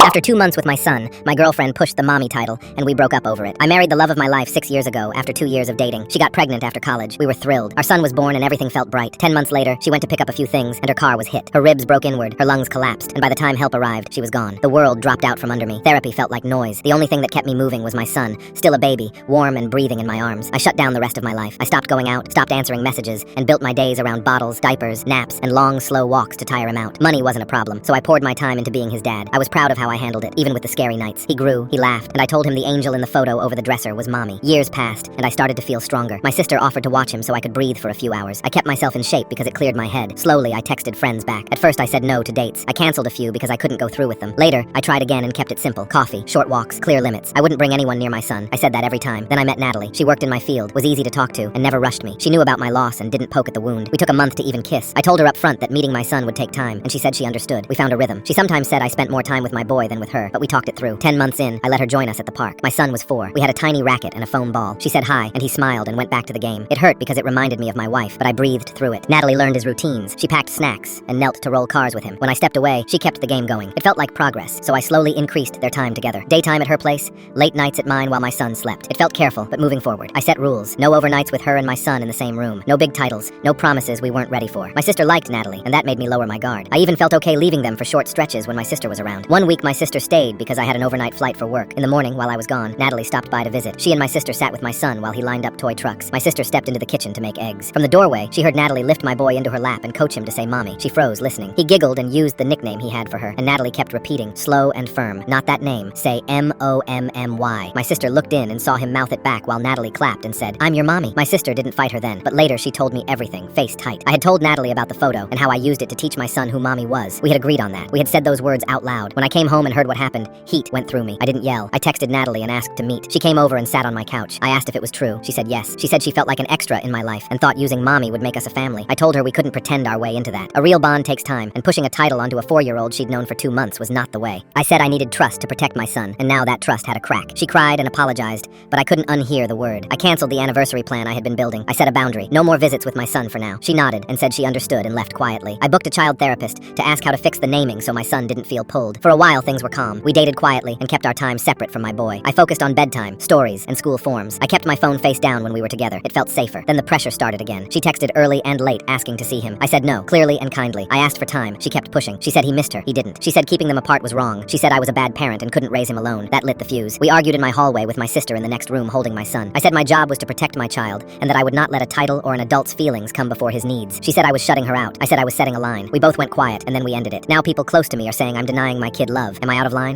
After 2 months with my son, my girlfriend pushed the mommy title, and we broke up over it. I married the love of my life 6 years ago after 2 years of dating. She got pregnant after college. We were thrilled. Our son was born and everything felt bright. 10 months later, she went to pick up a few things, and her car was hit. Her ribs broke inward, her lungs collapsed, and by the time help arrived, she was gone. The world dropped out from under me. Therapy felt like noise. The only thing that kept me moving was my son, still a baby, warm and breathing in my arms. I shut down the rest of my life. I stopped going out, stopped answering messages, and built my days around bottles, diapers, naps, and long, slow walks to tire him out. Money wasn't a problem, so I poured my time into being his dad. I was proud of how I handled it, even with the scary nights. He grew, he laughed, and I told him the angel in the photo over the dresser was mommy. Years passed, and I started to feel stronger. My sister offered to watch him so I could breathe for a few hours. I kept myself in shape because it cleared my head. Slowly, I texted friends back. At first, I said no to dates. I canceled a few because I couldn't go through with them. Later, I tried again and kept it simple. Coffee, short walks, clear limits. I wouldn't bring anyone near my son. I said that every time. Then I met Natalie. She worked in my field, was easy to talk to, and never rushed me. She knew about my loss and didn't poke at the wound. We took a month to even kiss. I told her up front that meeting my son would take time, and she said she understood. We found a rhythm. She sometimes said I spent more time with my boy than with her, but we talked it through. 10 months in, I let her join us at the park. My son was 4. We had a tiny racket and a foam ball. She said hi, and he smiled and went back to the game. It hurt because it reminded me of my wife, but I breathed through it. Natalie learned his routines. She packed snacks and knelt to roll cars with him. When I stepped away, she kept the game going. It felt like progress, so I slowly increased their time together. Daytime at her place, late nights at mine while my son slept. It felt careful, but moving forward. I set rules. No overnights with her and my son in the same room. No big titles. No promises we weren't ready for. My sister liked Natalie, and that made me lower my guard. I even felt okay leaving them for short stretches when my sister was around. One week my sister stayed because I had an overnight flight for work. In the morning, while I was gone, Natalie stopped by to visit. She and my sister sat with my son while he lined up toy trucks. My sister stepped into the kitchen to make eggs. From the doorway, she heard Natalie lift my boy into her lap and coach him to say mommy. She froze, listening. He giggled and used the nickname he had for her, and Natalie kept repeating, slow and firm, not that name, say M-O-M-M-Y. My sister looked in and saw him mouth it back while Natalie clapped and said, I'm your mommy. My sister didn't fight her then, but later she told me everything, face tight. I had told Natalie about the photo and how I used it to teach my son who mommy was. We had agreed on that. We had said those words out loud. When I came home and heard what happened, heat went through me. I didn't yell. I texted Natalie and asked to meet. She came over and sat on my couch. I asked if it was true. She said yes. She said she felt like an extra in my life and thought using mommy would make us a family. I told her we couldn't pretend our way into that. A real bond takes time, and pushing a title onto a 4-year-old she'd known for 2 months was not the way. I said I needed trust to protect my son, and now that trust had a crack. She cried and apologized, but I couldn't unhear the word. I canceled the anniversary plan I had been building. I set a boundary. No more visits with my son for now. She nodded and said she understood and left quietly. I booked a child therapist to ask how to fix the naming so my son didn't feel pulled. For a while, things were calm. We dated quietly and kept our time separate from my boy. I focused on bedtime, stories, and school forms. I kept my phone face down when we were together. It felt safer. Then the pressure started again. She texted early and late asking to see him. I said no, clearly and kindly. I asked for time. She kept pushing. She said he missed her. He didn't. She said keeping them apart was wrong. She said I was a bad parent and couldn't raise him alone. That lit the fuse. We argued in my hallway with my sister in the next room holding my son. I said my job was to protect my child and that I would not let a title or an adult's feelings come before his needs. She said I was shutting her out. I said I was setting a line. We both went quiet and then we ended it. Now people close to me are saying I'm denying my kid love. Am I out of line?